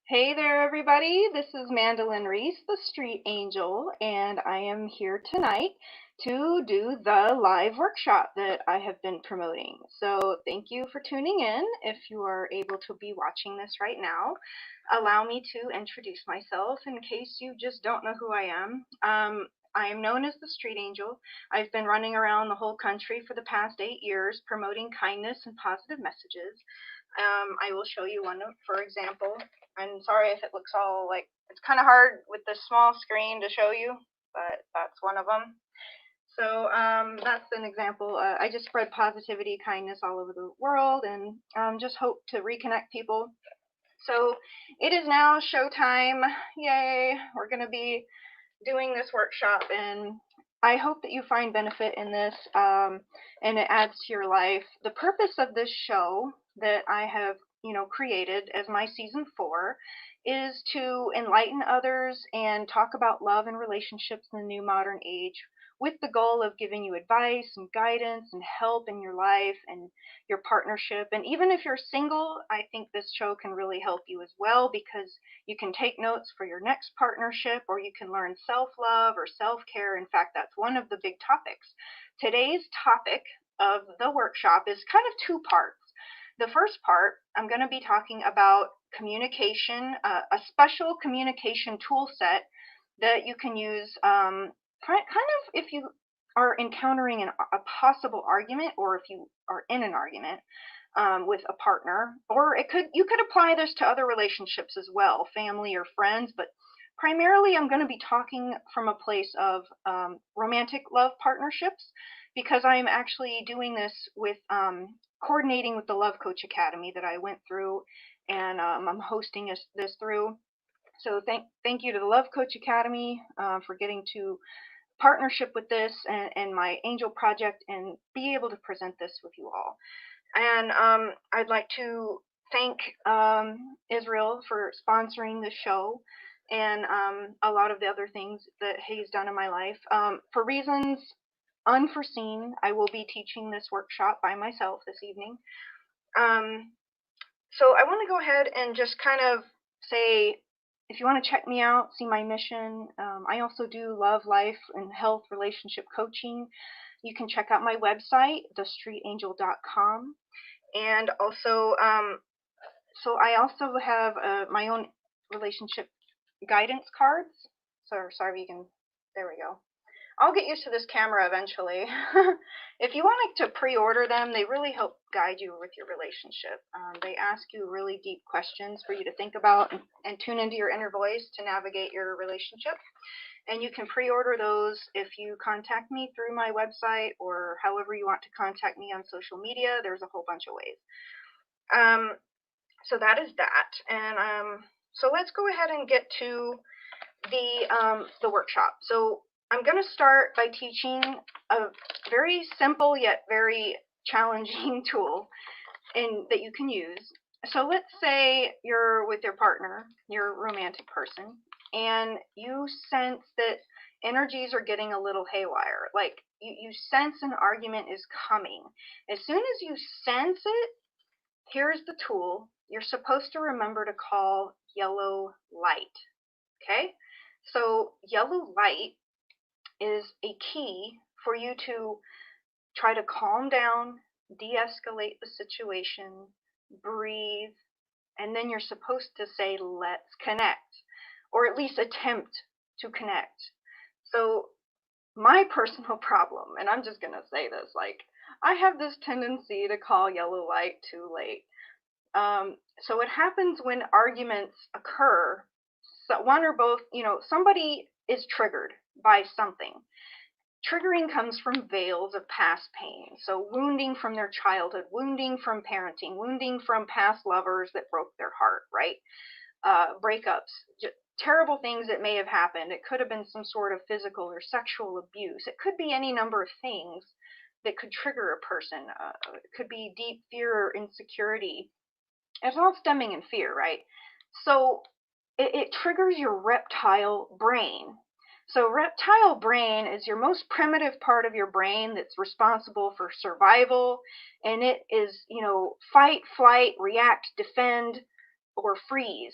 Hey there, everybody. This is Mandolyn Reese, the Street Angel, and I am here tonight to do the live workshop that I have been promoting. So, thank you for tuning in. If you are able to be watching this right now, allow me to introduce myself in case you just don't know who I am. I am known as the Street Angel. I've been running around the whole country for the past 8 years promoting kindness and positive messages. I will show you one, for example. I'm sorry if it looks all like, it's kind of hard with this small screen to show you, but that's one of them. So that's an example. I just spread positivity, kindness all over the world, and just hope to reconnect people. So it is now showtime. Yay! We're going to be doing this workshop, and I hope that you find benefit in this, and it adds to your life. The purpose of this show that I have, created as my season 4 is to enlighten others and talk about love and relationships in the new modern age, with the goal of giving you advice and guidance and help in your life and your partnership. And even if you're single, I think this show can really help you as well, because you can take notes for your next partnership, or you can learn self love or self care. In fact, that's one of the big topics. Today's topic of the workshop is kind of two parts. The first part, I'm going to be talking about communication, a special communication tool set that you can use, kind of if you are encountering a possible argument, or if you are in an argument with a partner, or you could apply this to other relationships as well, family or friends. But primarily, I'm going to be talking from a place of romantic love partnerships, because I am actually doing this with coordinating with the Love Coach Academy that I went through, and I'm hosting this through. So thank you to the Love Coach Academy for getting to partnership with this and my Angel Project, and be able to present this with you all. And I'd like to thank Israel for sponsoring the show, and a lot of the other things that he's done in my life. For reasons unforeseen, I will be teaching this workshop by myself this evening. So I want to go ahead and just kind of say, if you want to check me out, see my mission, I also do love, life, and health relationship coaching. You can check out my website, thestreetangel.com. And also, so I also have my own relationship guidance cards. So sorry, you can, there we go. I'll get used to this camera eventually. If you wanted to pre-order them, they really help guide you with your relationship. They ask you really deep questions for you to think about and tune into your inner voice to navigate your relationship. And you can pre-order those if you contact me through my website, or however you want to contact me on social media. There's a whole bunch of ways. So that is that. And so let's go ahead and get to the workshop. So I'm going to start by teaching a very simple yet very challenging tool that you can use. So let's say you're with your partner, your romantic person, and you sense that energies are getting a little haywire. Like you sense an argument is coming. As soon as you sense it, here's the tool. You're supposed to remember to call yellow light. Okay? So yellow light is a key for you to try to calm down, de-escalate the situation, breathe, and then you're supposed to say, let's connect, or at least attempt to connect. So my personal problem, and I'm just going to say this, like, I have this tendency to call yellow light too late. So what happens when arguments occur, so one or both, somebody is triggered by something. Triggering comes from veils of past pain. So wounding from their childhood, wounding from parenting, wounding from past lovers that broke their heart, right? Breakups, terrible things that may have happened. It could have been some sort of physical or sexual abuse. It could be any number of things that could trigger a person. It could be deep fear or insecurity. It's all stemming in fear, right? So it triggers your reptile brain. So reptile brain is your most primitive part of your brain that's responsible for survival, and it is, fight, flight, react, defend, or freeze.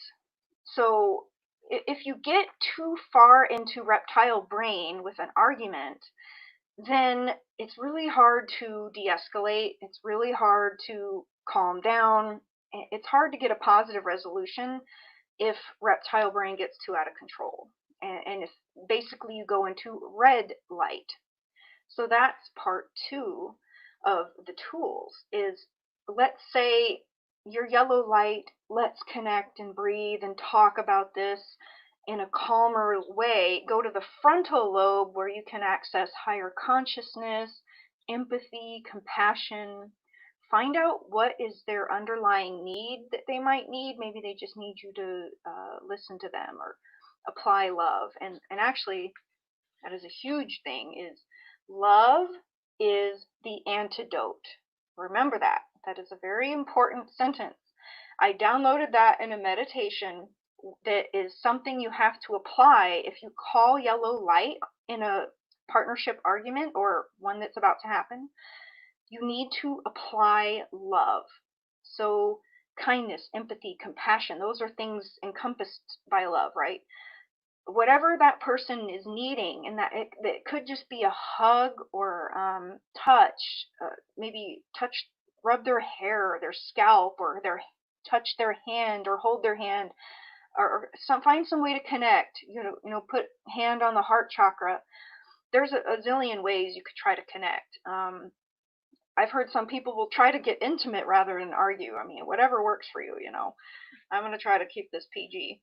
So if you get too far into reptile brain with an argument, then it's really hard to de-escalate. It's really hard to calm down. It's hard to get a positive resolution if reptile brain gets too out of control. And if basically you go into red light. So that's part two of the tools is, let's say your yellow light, let's connect and breathe and talk about this in a calmer way. Go to the frontal lobe where you can access higher consciousness, empathy, compassion. Find out what is their underlying need that they might need. Maybe they just need you to listen to them or apply love. And actually, that is a huge thing, is love is the antidote. Remember that. That is a very important sentence. I downloaded that in a meditation that is something you have to apply if you call yellow light in a partnership argument or one that's about to happen. You need to apply love. So kindness, empathy, compassion, those are things encompassed by love, right? Whatever that person is needing, and that it could just be a hug or touch, maybe rub their hair or their scalp, or touch their hand or hold their hand, or find some way to connect. Put hand on the heart chakra. There's a zillion ways you could try to connect. I've heard some people will try to get intimate rather than argue. I mean, whatever works for you. I'm going to try to keep this PG,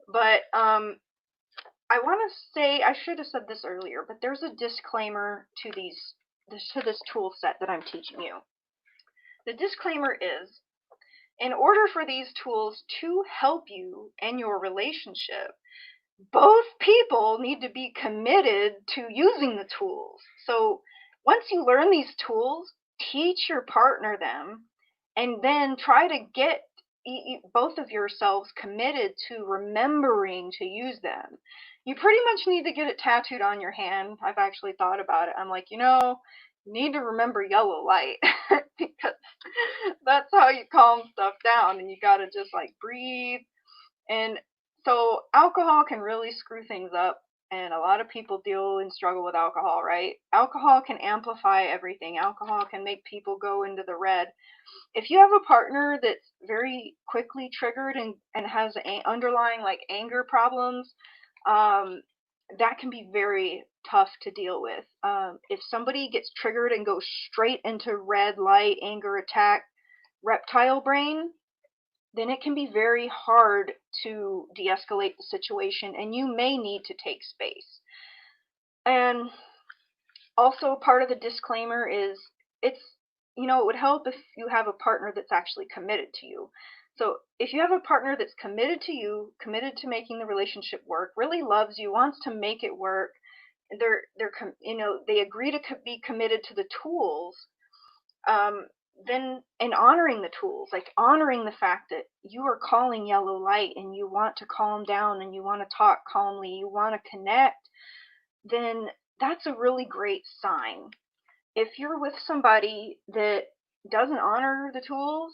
but I want to say, I should have said this earlier, but there's a disclaimer to this tool set that I'm teaching you. The disclaimer is, in order for these tools to help you and your relationship, both people need to be committed to using the tools. So once you learn these tools, teach your partner them, and then try to get both of yourselves committed to remembering to use them. You pretty much need to get it tattooed on your hand. I've actually thought about it. I'm like, you need to remember yellow light because that's how you calm stuff down, and you got to just like breathe. And so alcohol can really screw things up, and a lot of people deal and struggle with alcohol, right? Alcohol can amplify everything. Alcohol can make people go into the red. If you have a partner that's very quickly triggered and has underlying like anger problems, that can be very tough to deal with. If somebody gets triggered and goes straight into red light, anger attack, reptile brain, then it can be very hard to de-escalate the situation, and you may need to take space. And also part of the disclaimer is, it would help if you have a partner that's actually committed to you. So if you have a partner that's committed to you, committed to making the relationship work, really loves you, wants to make it work, they agree to be committed to the tools, then, and honoring the tools, like honoring the fact that you are calling yellow light and you want to calm down and you want to talk calmly, you want to connect, then that's a really great sign. If you're with somebody that doesn't honor the tools,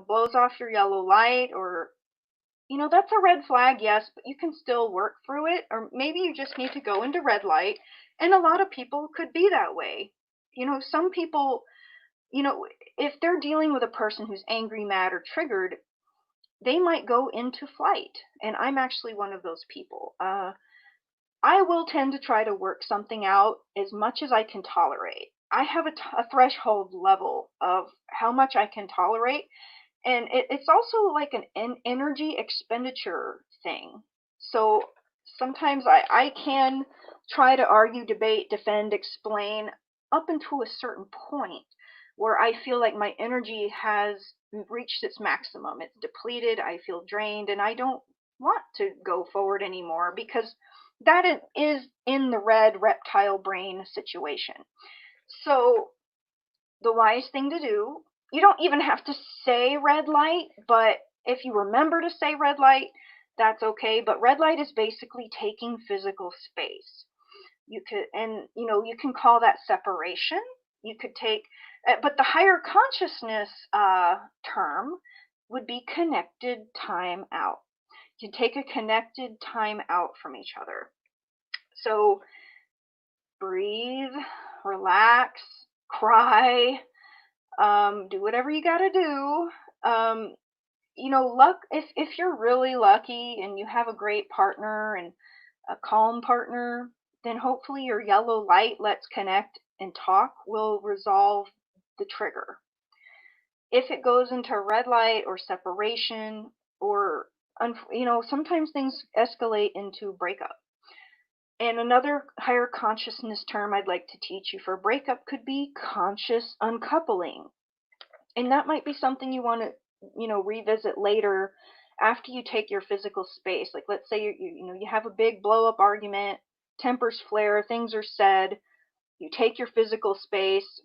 blows off your yellow light, or, that's a red flag, yes, but you can still work through it. Or maybe you just need to go into red light, and a lot of people could be that way. Some people, if they're dealing with a person who's angry, mad, or triggered, they might go into flight. And I'm actually one of those people. I will tend to try to work something out as much as I can tolerate. I have a threshold level of how much I can tolerate. And it's also like an energy expenditure thing. So sometimes I can try to argue, debate, defend, explain up until a certain point where I feel like my energy has reached its maximum. It's depleted. I feel drained, and I don't want to go forward anymore, because that is in the red reptile brain situation. So the wise thing to do, you don't even have to say red light, but if you remember to say red light, that's okay. But red light is basically taking physical space. You can call that separation. You could take, but the higher consciousness term would be connected time out. to take a connected time out from each other. So breathe, relax, cry, do whatever you gotta do. Luck, if you're really lucky and you have a great partner and a calm partner, then hopefully your yellow light, let's connect and talk, will resolve the trigger. If it goes into red light or separation, or sometimes things escalate into breakup. And another higher consciousness term I'd like to teach you for breakup could be conscious uncoupling. And that might be something you want to, revisit later after you take your physical space. Like, let's say you have a big blow up argument, tempers flare, things are said, you take your physical space,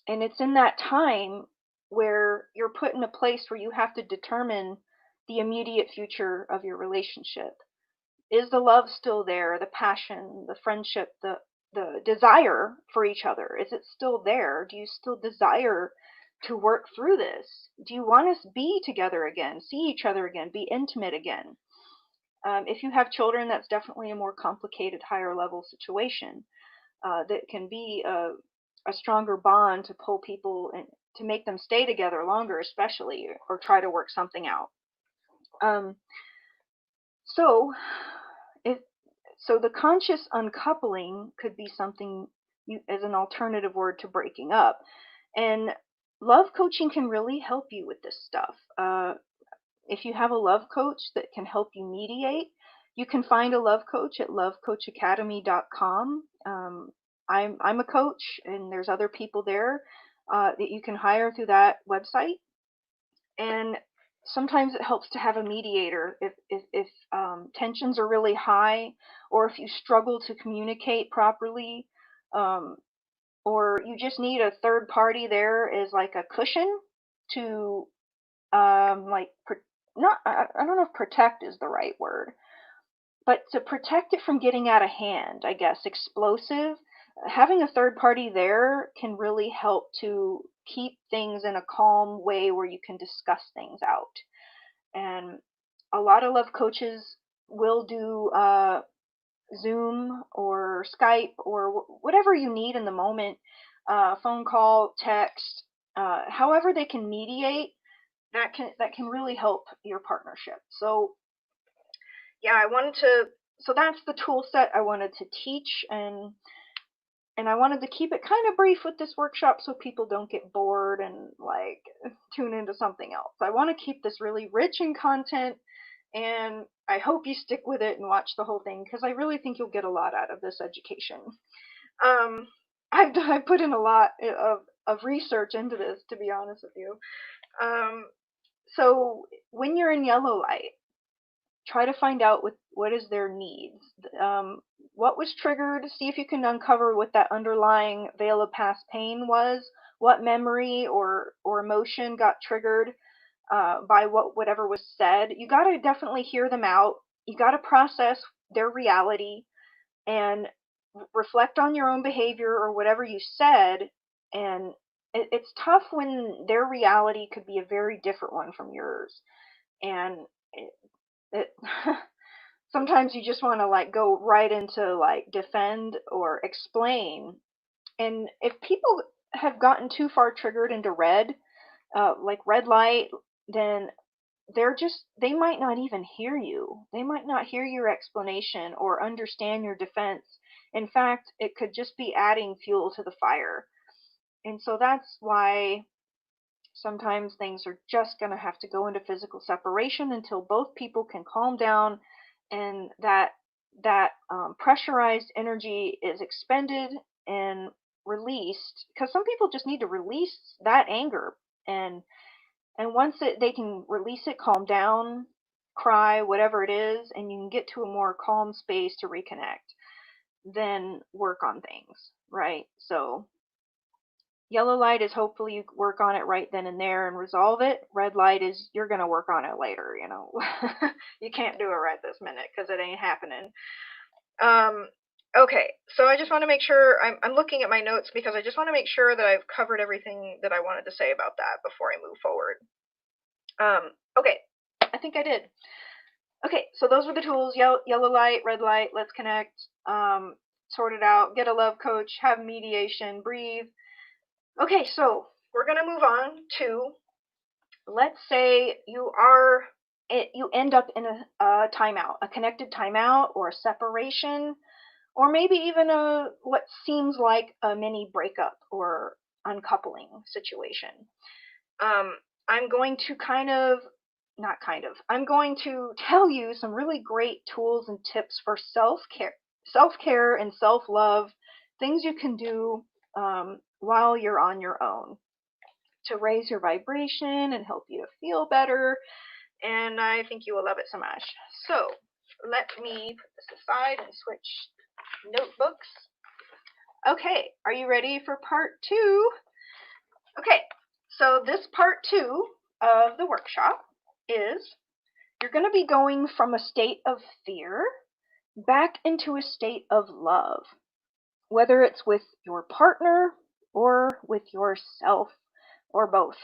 and it's in that time where you're put in a place where you have to determine the immediate future of your relationship. Is the love still there? The passion, the friendship, the desire for each other, is it still there? Do you still desire to work through this? Do you want to be together again, see each other again, be intimate again? If you have children, that's definitely a more complicated, higher level situation that can be a stronger bond to pull people and to make them stay together longer, especially, or try to work something out. So the conscious uncoupling could be something as an alternative word to breaking up. And love coaching can really help you with this stuff. If you have a love coach that can help you mediate, you can find a love coach at lovecoachacademy.com. I'm a coach, and there's other people there that you can hire through that website. And sometimes it helps to have a mediator if tensions are really high, or if you struggle to communicate properly, or you just need a third party there as like a cushion to I don't know if protect is the right word, but to protect it from getting out of hand, I guess, explosive. Having a third party there can really help to keep things in a calm way where you can discuss things out. And a lot of love coaches will do Zoom or Skype or whatever you need in the moment, phone call, text, however they can mediate, that can really help your partnership. So yeah, so that's the tool set I wanted to teach, and I wanted to keep it kind of brief with this workshop so people don't get bored and like tune into something else. I want to keep this really rich in content, and I hope you stick with it and watch the whole thing, because I really think you'll get a lot out of this education. I've put in a lot of research into this, to be honest with you. So when you're in yellow light, try to find out what is their needs. What was triggered, see if you can uncover what that underlying veil of past pain was, what memory or emotion got triggered by whatever was said. You got to definitely hear them out. You got to process their reality and reflect on your own behavior or whatever you said. And it's tough when their reality could be a very different one from yours. And it sometimes you just want to like go right into like defend or explain. And if people have gotten too far triggered into red, like red light, then they might not even hear you. They might not hear your explanation or understand your defense. In fact, it could just be adding fuel to the fire. And so that's why sometimes things are just going to have to go into physical separation until both people can calm down, and that pressurized energy is expended and released, because some people just need to release that anger, and once they can release it, calm down, cry, whatever it is, and you can get to a more calm space to reconnect, then work on things, right? So yellow light is hopefully you work on it right then and there and resolve it. Red light is you're going to work on it later, You can't do it right this minute because it ain't happening. Okay, so I just want to make sure, I'm looking at my notes because I just want to make sure that I've covered everything that I wanted to say about that before I move forward. Okay, I think I did. Okay, so those were the tools: yellow light, red light, let's connect, sort it out, get a love coach, have mediation, breathe. Okay, so we're going to move on to, let's say you end up in a timeout, a connected timeout, or a separation, or maybe even a what seems like a mini breakup or uncoupling situation. I'm going to I'm going to tell you some really great tools and tips for self-care and self-love, things you can do while you're on your own to raise your vibration and help you to feel better. And I think you will love it so much. So let me put this aside and switch notebooks. Okay, are you ready for part 2? Okay, so this part 2 of the workshop is you're going to be going from a state of fear back into a state of love, whether it's with your partner or with yourself or both.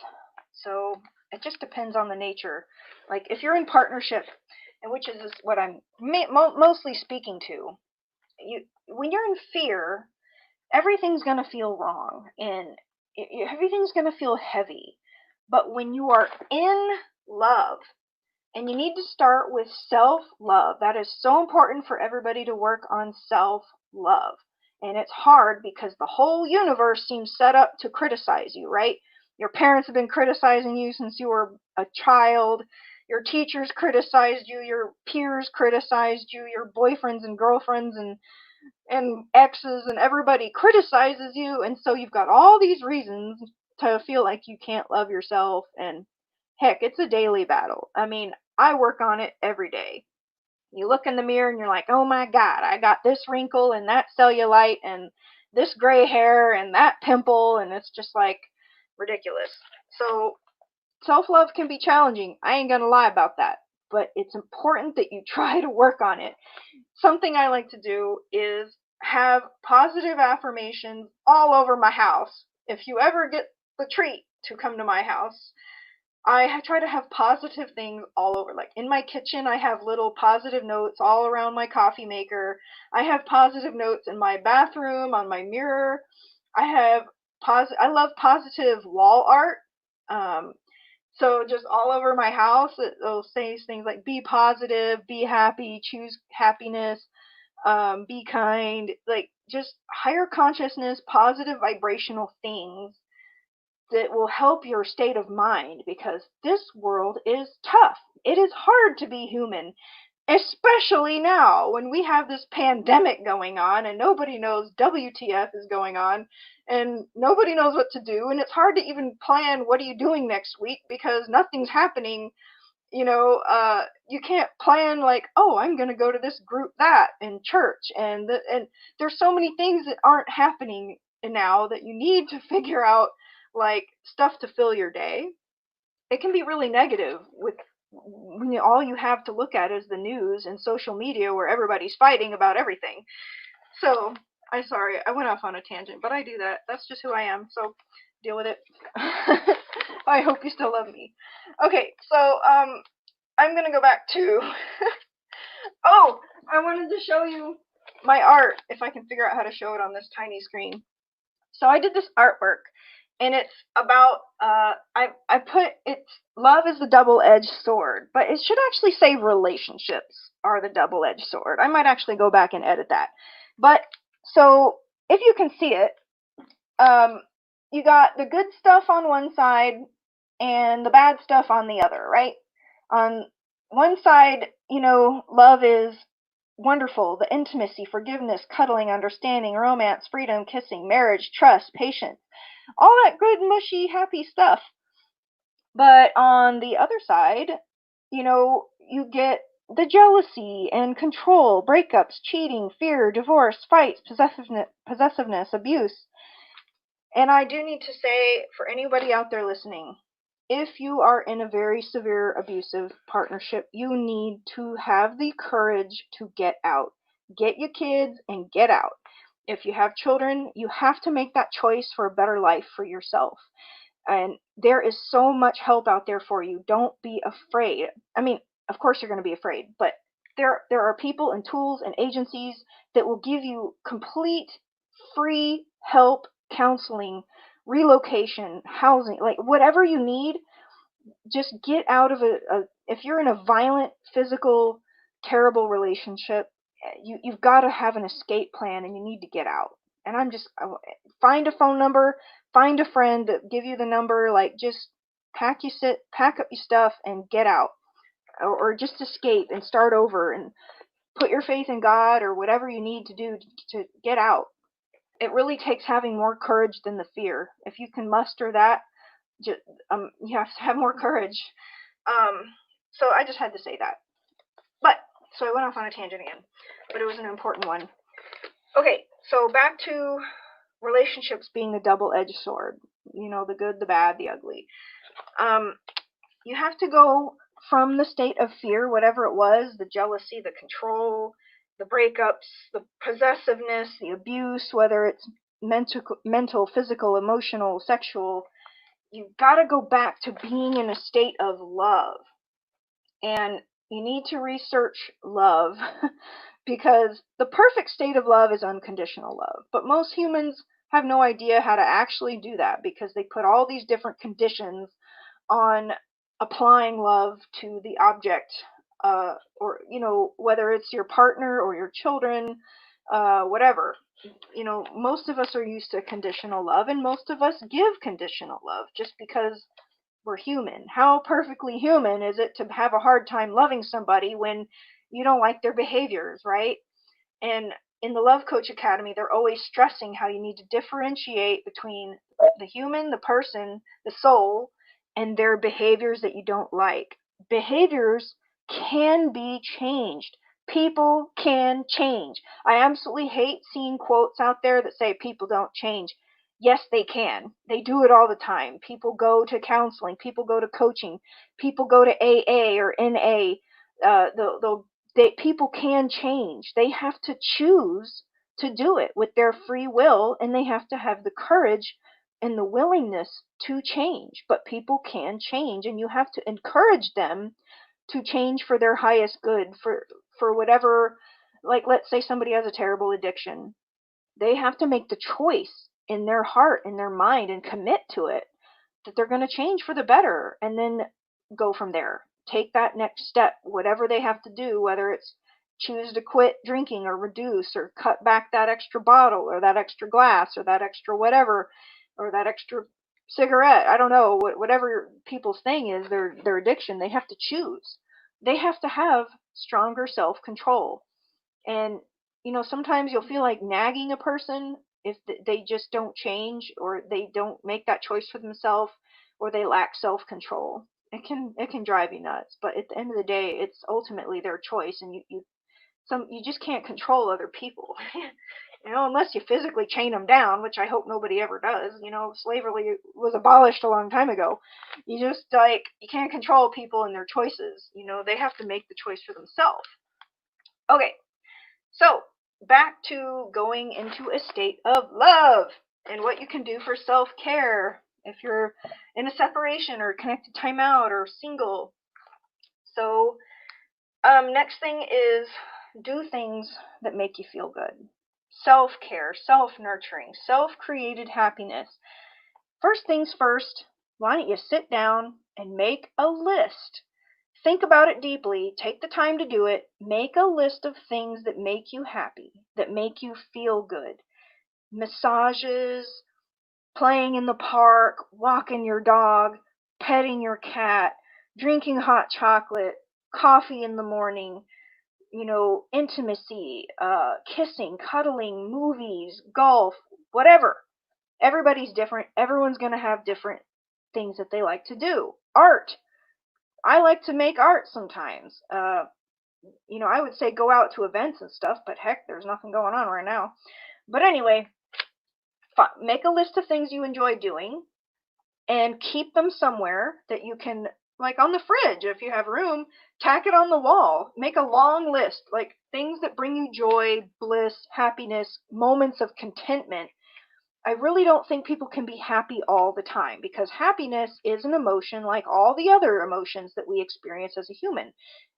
So it just depends on the nature. Like if you're in partnership, and which is what I'm mostly speaking to, when you're in fear, everything's going to feel wrong and everything's going to feel heavy. But when you are in love, and you need to start with self-love. That is so important for everybody to work on self-love. And it's hard because the whole universe seems set up to criticize you, right? Your parents have been criticizing you since you were a child. Your teachers criticized you. Your peers criticized you. Your boyfriends and girlfriends and exes and everybody criticizes you. And so you've got all these reasons to feel like you can't love yourself. And heck, it's a daily battle. I mean, I work on it every day. You look in the mirror and you're like, oh my God, I got this wrinkle and that cellulite and this gray hair and that pimple, and it's just like ridiculous. So self-love can be challenging. I ain't gonna lie about that. But it's important that you try to work on it. Something I like to do is have positive affirmations all over my house. If you ever get the treat to come to my house, I try to have positive things all over. Like in my kitchen, I have little positive notes all around my coffee maker. I have positive notes in my bathroom, on my mirror. I love positive wall art. Um, so just all over my house, it'll say things like be positive, be happy, choose happiness, be kind, like just higher consciousness, positive vibrational things that will help your state of mind, because this world is tough. It is hard to be human, especially now when we have this pandemic going on and nobody knows WTF is going on and nobody knows what to do, and it's hard to even plan what are you doing next week because nothing's happening. You can't plan like, oh, I'm going to go to this group that in church, and there's so many things that aren't happening now that you need to figure out, like stuff to fill your day. It can be really negative with when all you have to look at is the news and social media where everybody's fighting about everything. So I'm sorry, I went off on a tangent, but I do that. That's just who I am. So deal with it. I hope you still love me. Okay, so I'm gonna go back to oh, I wanted to show you my art, if I can figure out how to show it on this tiny screen. So I did this artwork, and it's about I put it's love is the double-edged sword, but it should actually say relationships are the double-edged sword. I might actually go back and edit that. But so if you can see it, you got the good stuff on one side and the bad stuff on the other, right? On one side, love is wonderful, the intimacy, forgiveness, cuddling, understanding, romance, freedom, kissing, marriage, trust, patience, all that good, mushy, happy stuff. But on the other side, you get the jealousy and control, breakups, cheating, fear, divorce, fights, possessiveness, abuse. And I do need to say, for anybody out there listening, if you are in a very severe abusive partnership, you need to have the courage to get out. Get your kids and get out. If you have children, you have to make that choice for a better life for yourself. And there is so much help out there for you. Don't be afraid. I mean, of course you're going to be afraid, but there are people and tools and agencies that will give you complete free help, counseling, relocation, housing, like whatever you need. Just get out of if you're in a violent, physical, terrible relationship, you've got to have an escape plan, and you need to get out. And find a phone number, find a friend that give you the number, like just pack up your stuff and get out, or just escape and start over and put your faith in God or whatever you need to do to get out. It really takes having more courage than the fear. If you can muster that, just, you have to have more courage. So I just had to say that. So I went off on a tangent again, but it was an important one. Okay, so back to relationships being the double-edged sword. The good, the bad, the ugly. You have to go from the state of fear, whatever it was, the jealousy, the control, the breakups, the possessiveness, the abuse, whether it's mental, physical, emotional, sexual. You've got to go back to being in a state of love. And you need to research love because the perfect state of love is unconditional love. But most humans have no idea how to actually do that because they put all these different conditions on applying love to the object, or whether it's your partner or your children, whatever. Most of us are used to conditional love, and most of us give conditional love just because we're human. How perfectly human is it to have a hard time loving somebody when you don't like their behaviors, right? And in the Love Coach Academy, they're always stressing how you need to differentiate between the human, the person, the soul, and their behaviors that you don't like. Behaviors can be changed. People can change. I absolutely hate seeing quotes out there that say people don't change. Yes, they can. They do it all the time. People go to counseling. People go to coaching. People go to AA or NA. People can change. They have to choose to do it with their free will, and they have to have the courage and the willingness to change. But people can change, and you have to encourage them to change for their highest good, for whatever. Like, let's say somebody has a terrible addiction. They have to make the choice in their heart, in their mind, and commit to it that they're going to change for the better, and then go from there. Take that next step, whatever they have to do, whether it's choose to quit drinking or reduce or cut back that extra bottle or that extra glass or that extra whatever or that extra cigarette. I don't know, whatever people's thing is, their addiction, they have to choose. They have to have stronger self-control. And sometimes you'll feel like nagging a person if they just don't change, or they don't make that choice for themselves, or they lack self-control. It can drive you nuts, but at the end of the day, it's ultimately their choice, and you just can't control other people. Unless you physically chain them down, which I hope nobody ever does. Slavery was abolished a long time ago. You can't control people and their choices. They have to make the choice for themselves. Okay. So, back to going into a state of love and what you can do for self-care if you're in a separation or connected timeout or single. So, next thing is do things that make you feel good. Self-care, self-nurturing, self-created happiness. First things first, why don't you sit down and make a list? Think about it deeply. Take the time to do it. Make a list of things that make you happy, that make you feel good. Massages, playing in the park, walking your dog, petting your cat, drinking hot chocolate, coffee in the morning, intimacy, kissing, cuddling, movies, golf, whatever. Everybody's different. Everyone's going to have different things that they like to do. Art. I like to make art sometimes. I would say go out to events and stuff, but heck, there's nothing going on right now. But anyway, make a list of things you enjoy doing and keep them somewhere that you can, like on the fridge, if you have room, tack it on the wall. Make a long list, like things that bring you joy, bliss, happiness, moments of contentment. I really don't think people can be happy all the time, because happiness is an emotion like all the other emotions that we experience as a human.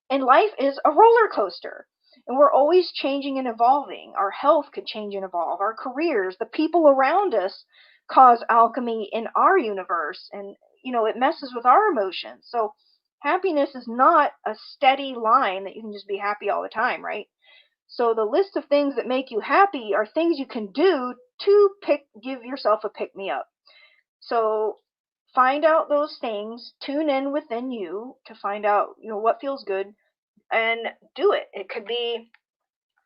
And life is a roller coaster. And we're always changing and evolving. Our health could change and evolve. Our careers, the people around us cause alchemy in our universe. And, it messes with our emotions. So happiness is not a steady line that you can just be happy all the time, right? So the list of things that make you happy are things you can do to give yourself a pick me up. So find out those things, tune in within you to find out, what feels good, and do it. It could be,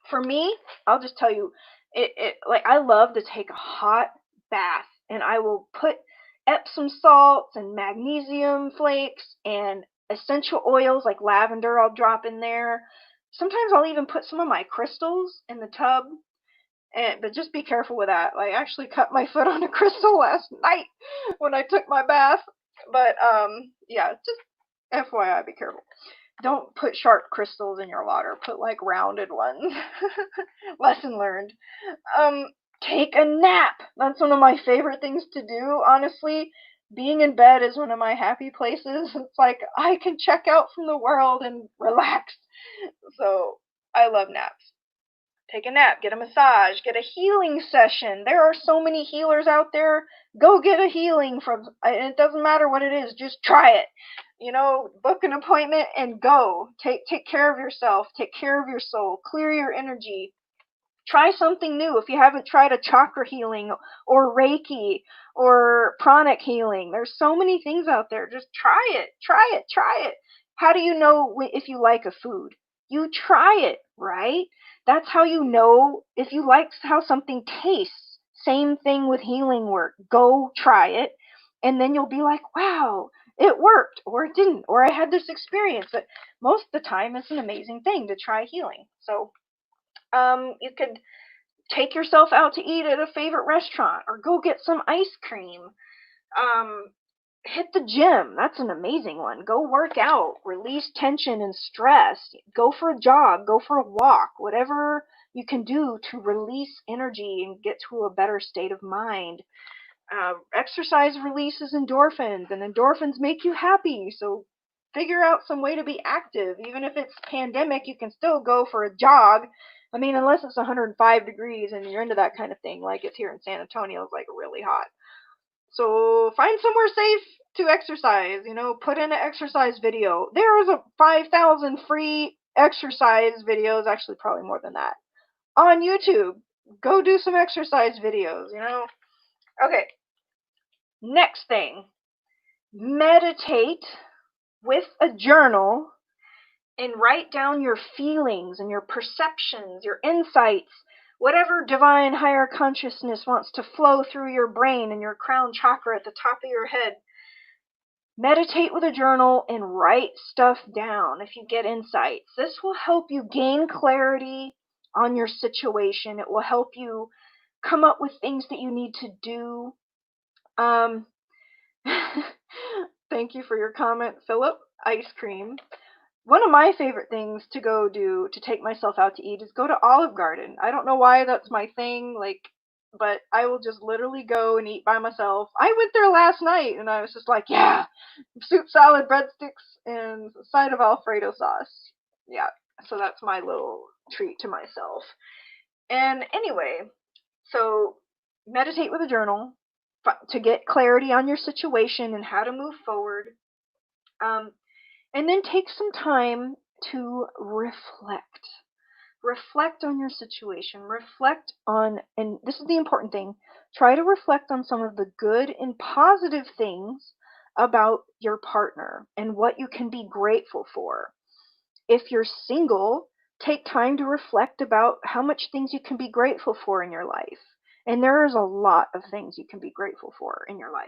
for me, I'll just tell you, it like, I love to take a hot bath, and I will put Epsom salts and magnesium flakes and essential oils like lavender I'll drop in there. Sometimes I'll even put some of my crystals in the tub. But just be careful with that. I actually cut my foot on a crystal last night when I took my bath. But yeah, just FYI, be careful. Don't put sharp crystals in your water. Put like rounded ones. Lesson learned. Take a nap. That's one of my favorite things to do, honestly. Being in bed is one of my happy places. It's like I can check out from the world and relax. So I love naps. Take a nap, get a massage, get a healing session. There are so many healers out there. Go get a healing from, and it doesn't matter what it is, just try it. Book an appointment and go. Take care of yourself, take care of your soul, clear your energy. Try something new. If you haven't tried a chakra healing or Reiki or pranic healing, there's so many things out there. Just try it. Try it. Try it. How do you know if you like a food? You try it, right? That's how you know if you like how something tastes. Same thing with healing work. Go try it, and then you'll be like, wow, it worked, or it didn't, or I had this experience. But most of the time, it's an amazing thing to try healing. So you could take yourself out to eat at a favorite restaurant, or go get some ice cream. Um, Hit the gym. That's an amazing one. Go work out, release tension and stress. Go for a jog, go for a walk, whatever you can do to release energy and get to a better state of mind. Exercise releases endorphins, and endorphins make you happy. So figure out some way to be active. Even if it's pandemic, you can still go for a jog. I mean, unless it's 105 degrees and you're into that kind of thing, like it's here in San Antonio, it's like really hot. So find somewhere safe to exercise. Put in an exercise video. There is a 5,000 free exercise videos, actually probably more than that, on YouTube. Go do some exercise videos. Okay. Next thing, meditate with a journal and write down your feelings and your perceptions, your insights, whatever divine higher consciousness wants to flow through your brain and your crown chakra at the top of your head. Meditate with a journal and write stuff down if you get insights. This will help you gain clarity on your situation. It will help you come up with things that you need to do. Thank you for your comment, Philip. Ice cream. One of my favorite things to go do to take myself out to eat is go to Olive Garden. I don't know why that's my thing, but I will just literally go and eat by myself. I went there last night and I was just like, yeah, soup, salad, breadsticks, and a side of Alfredo sauce. Yeah, so that's my little treat to myself. And anyway, so meditate with a journal to get clarity on your situation and how to move forward. And then take some time to reflect. Reflect on your situation. Reflect on, and this is the important thing, try to reflect on some of the good and positive things about your partner and what you can be grateful for. If you're single, take time to reflect about how much things you can be grateful for in your life. And there is a lot of things you can be grateful for in your life.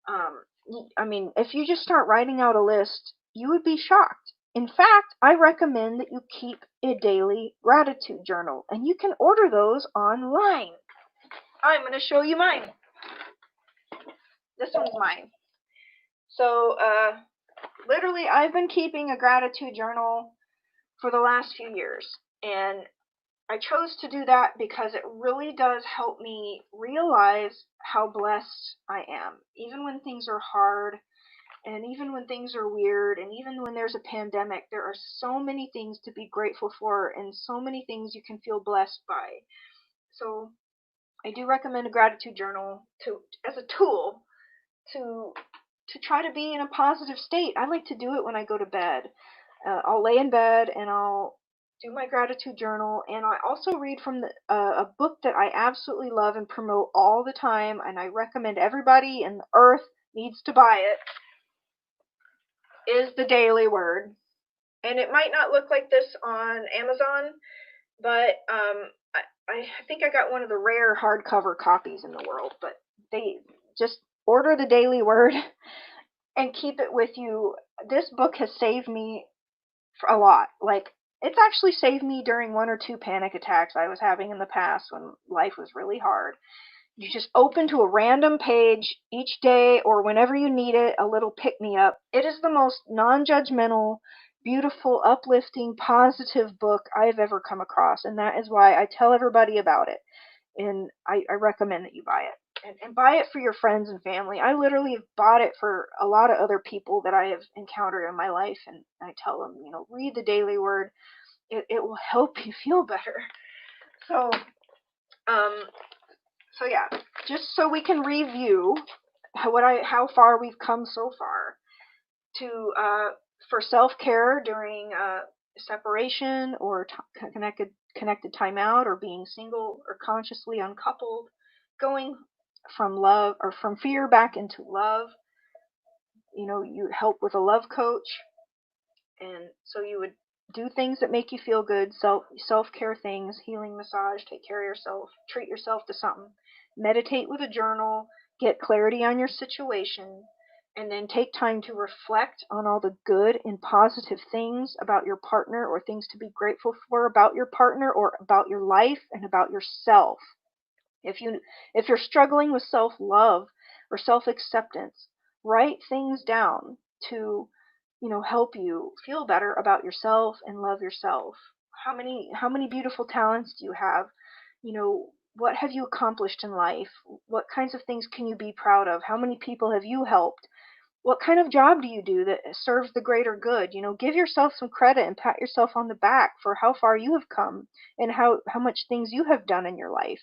I mean, if you just start writing out a list, you would be shocked. In fact, I recommend that you keep a daily gratitude journal, and you can order those online. I'm going to show you mine. This one's mine. So, literally, I've been keeping a gratitude journal for the last few years, and I chose to do that because it really does help me realize how blessed I am. Even when things are hard, and even when things are weird, and even when there's a pandemic, there are so many things to be grateful for and so many things you can feel blessed by. So I do recommend a gratitude journal as a tool to try to be in a positive state. I like to do it when I go to bed. I'll lay in bed and I'll do my gratitude journal, and I also read from a book that I absolutely love and promote all the time, and I recommend everybody in the earth needs to buy it. Is the Daily Word. And it might not look like this on Amazon, but I think I got one of the rare hardcover copies in the world. But they just order the Daily Word and keep it with you. This book has saved me a lot. Like, it's actually saved me during 1 or 2 panic attacks I was having in the past when life was really hard. You just open to a random page each day or whenever you need it, a little pick-me-up. It is the most non-judgmental, beautiful, uplifting, positive book I've ever come across, and that is why I tell everybody about it. And I recommend that you buy it. And buy it for your friends and family. I literally have bought it for a lot of other people that I have encountered in my life, and I tell them, read the Daily Word. It will help you feel better. So, yeah, just so we can review how far we've come so far for self-care during separation or connected time out, or being single or consciously uncoupled, going from love or from fear back into love. You help with a love coach, and so you would do things that make you feel good, self-care things, healing massage, take care of yourself, treat yourself to something, meditate with a journal, get clarity on your situation, and then take time to reflect on all the good and positive things about your partner, or things to be grateful for about your partner or about your life and about yourself. If you're struggling with self-love or self-acceptance, write things down to help you feel better about yourself and love yourself. How many beautiful talents do you have? What have you accomplished in life? What kinds of things can you be proud of? How many people have you helped? What kind of job do you do that serves the greater good? Give yourself some credit and pat yourself on the back for how far you have come and how much things you have done in your life.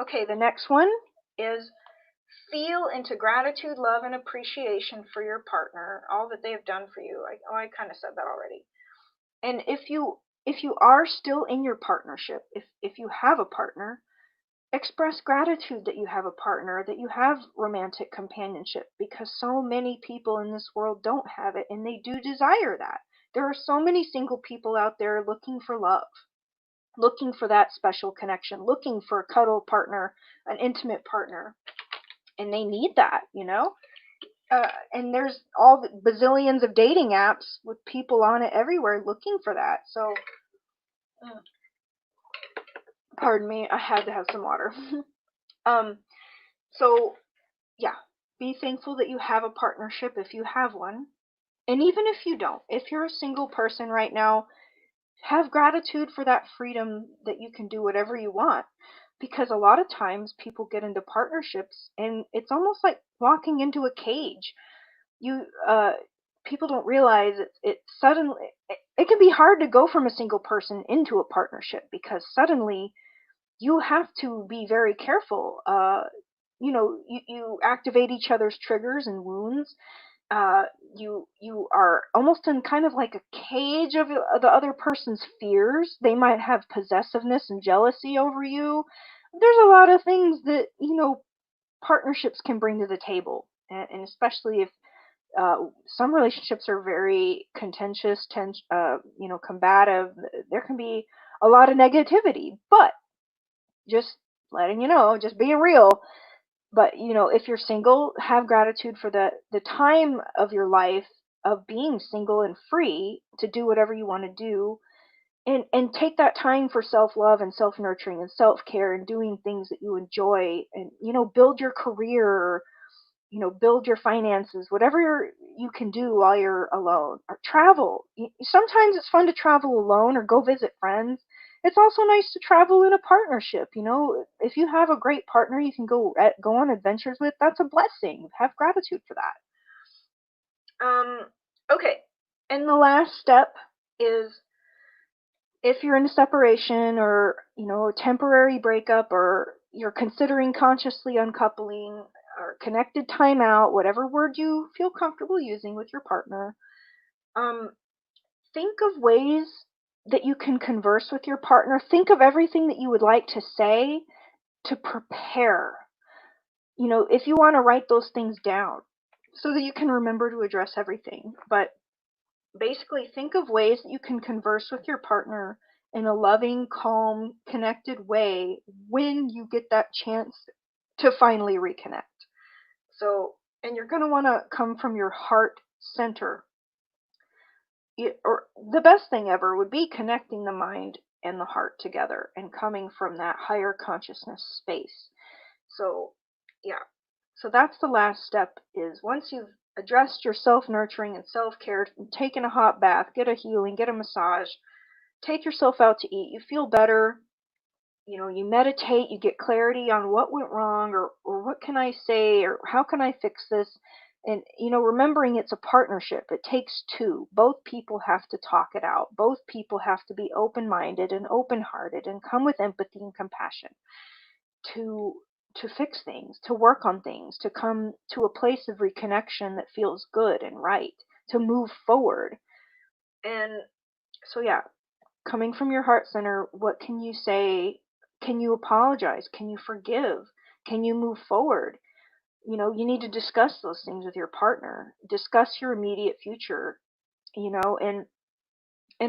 Okay, the next one is feel into gratitude, love, and appreciation for your partner, all that they have done for you. I kind of said that already. And if you are still in your partnership, if you have a partner, express gratitude that you have a partner, that you have romantic companionship, because so many people in this world don't have it, and they do desire that. There are so many single people out there looking for love, looking for that special connection, looking for a cuddle partner, an intimate partner, and they need that, and there's all the bazillions of dating apps with people on it everywhere looking for that. So, pardon me, I had to have some water. So, yeah, be thankful that you have a partnership if you have one. And even if you don't, if you're a single person right now, have gratitude for that freedom that you can do whatever you want. Because a lot of times people get into partnerships and it's almost like walking into a cage. People don't realize it suddenly, it can be hard to go from a single person into a partnership, because suddenly you have to be very careful. You activate each other's triggers and wounds. You are almost in kind of like a cage of the other person's fears. They might have possessiveness and jealousy over you. There's a lot of things that partnerships can bring to the table, and especially if some relationships are very contentious, combative. There can be a lot of negativity, but just letting you know, just being real. But if you're single, have gratitude for the time of your life of being single and free to do whatever you want to do, and take that time for self-love and self-nurturing and self-care and doing things that you enjoy, and build your career, build your finances, whatever you can do while you're alone, or travel. Sometimes it's fun to travel alone or go visit friends. It's also nice to travel in a partnership. If you have a great partner you can go on adventures with, that's a blessing. Have gratitude for that. Okay. And the last step is, if you're in a separation or, a temporary breakup, or you're considering consciously uncoupling or connected timeout, whatever word you feel comfortable using with your partner, think of ways that you can converse with your partner. Think of everything that you would like to say to prepare. If you want to write those things down so that you can remember to address everything. But basically, think of ways that you can converse with your partner in a loving, calm, connected way when you get that chance to finally reconnect. So, and you're going to want to come from your heart center. Or the best thing ever would be connecting the mind and the heart together and coming from that higher consciousness space. So, yeah. So that's the last step, is once you've addressed your self-nurturing and self-care, taken a hot bath, get a healing, get a massage, take yourself out to eat, you feel better, you meditate, you get clarity on what went wrong, or what can I say, or how can I fix this? And, remembering it's a partnership. It takes two. Both people have to talk it out. Both people have to be open-minded and open-hearted and come with empathy and compassion to fix things, to work on things, to come to a place of reconnection that feels good and right, to move forward. And so, yeah, coming from your heart center, what can you say? Can you apologize? Can you forgive? Can you move forward? You need to discuss those things with your partner. Discuss your immediate future, and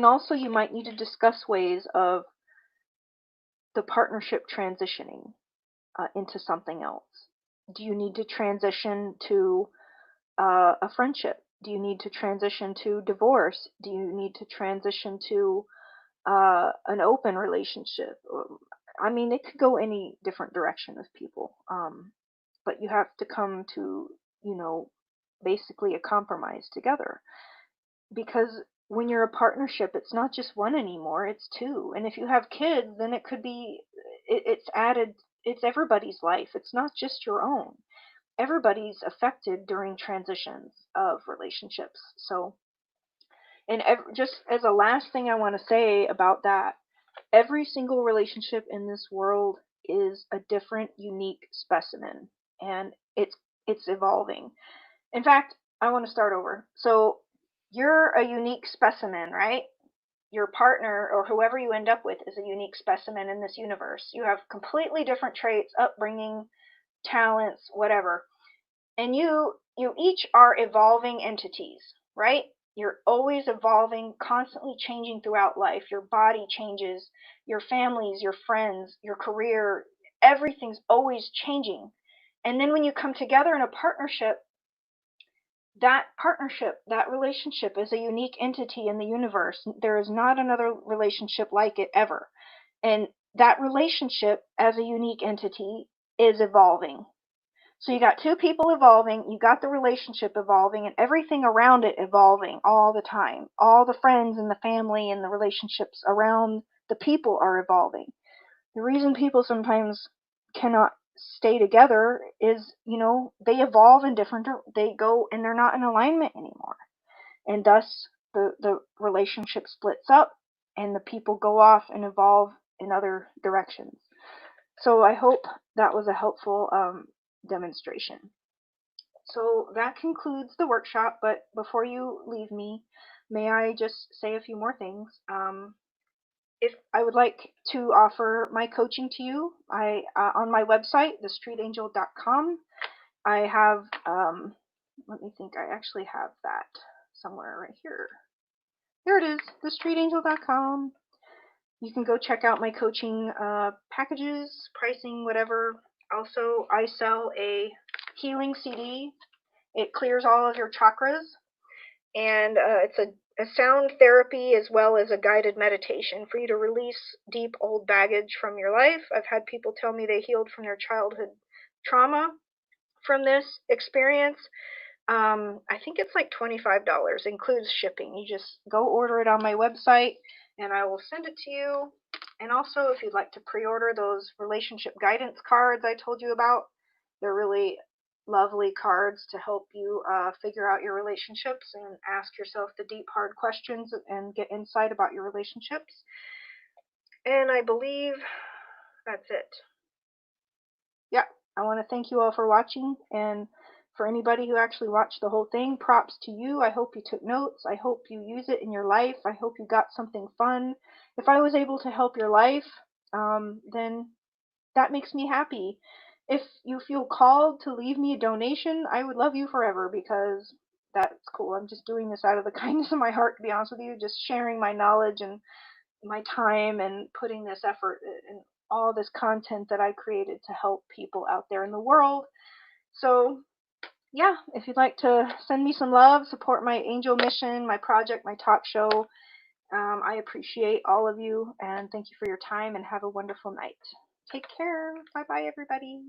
also you might need to discuss ways of the partnership transitioning into something else. Do you need to transition to a friendship? Do you need to transition to divorce? Do you need to transition to an open relationship? It could go any different direction with people. But you have to come to, basically a compromise together. Because when you're a partnership, it's not just one anymore, it's two. And if you have kids, then it could be, it's added, it's everybody's life. It's not just your own. Everybody's affected during transitions of relationships. So, and just as a last thing I want to say about that, every single relationship in this world is a different, unique specimen, and it's evolving. In fact, I want to start over. So, you're a unique specimen, right? Your partner or whoever you end up with is a unique specimen in this universe. You have completely different traits, upbringing, talents, whatever. And you each are evolving entities, right? You're always evolving, constantly changing throughout life. Your body changes, your families, your friends, your career, everything's always changing. And then when you come together in a partnership, that relationship is a unique entity in the universe. There is not another relationship like it ever. And that relationship as a unique entity is evolving. So you got two people evolving, you got the relationship evolving, and everything around it evolving all the time. All the friends and the family and the relationships around the people are evolving. The reason people sometimes cannot stay together is, they evolve in different, they go and they're not in alignment anymore. And thus the relationship splits up and the people go off and evolve in other directions. So I hope that was a helpful demonstration. So that concludes the workshop, but before you leave me, may I just say a few more things? If I would like to offer my coaching to you, I on my website, thestreetangel.com, I have, let me think, I actually have that somewhere right here. Here it is, thestreetangel.com. You can go check out my coaching packages, pricing, whatever. Also, I sell a healing CD. It clears all of your chakras, and it's a sound therapy as well as a guided meditation for you to release deep old baggage from your life. I've had people tell me they healed from their childhood trauma from this experience. I think it's like $25, includes shipping. You just go order it on my website and I will send it to you. And also, if you'd like to pre-order those relationship guidance cards I told you about, they're really lovely cards to help you figure out your relationships and ask yourself the deep, hard questions and get insight about your relationships. And I believe that's it. Yeah, I want to thank you all for watching, and for anybody who actually watched the whole thing, props to you. I hope you took notes. I hope you use it in your life. I hope you got something fun. If I was able to help your life, then that makes me happy. If you feel called to leave me a donation, I would love you forever, because that's cool. I'm just doing this out of the kindness of my heart, to be honest with you, just sharing my knowledge and my time and putting this effort and all this content that I created to help people out there in the world. So yeah, if you'd like to send me some love, support my angel mission, my project, my talk show, I appreciate all of you, and thank you for your time, and have a wonderful night. Take care. Bye bye, everybody.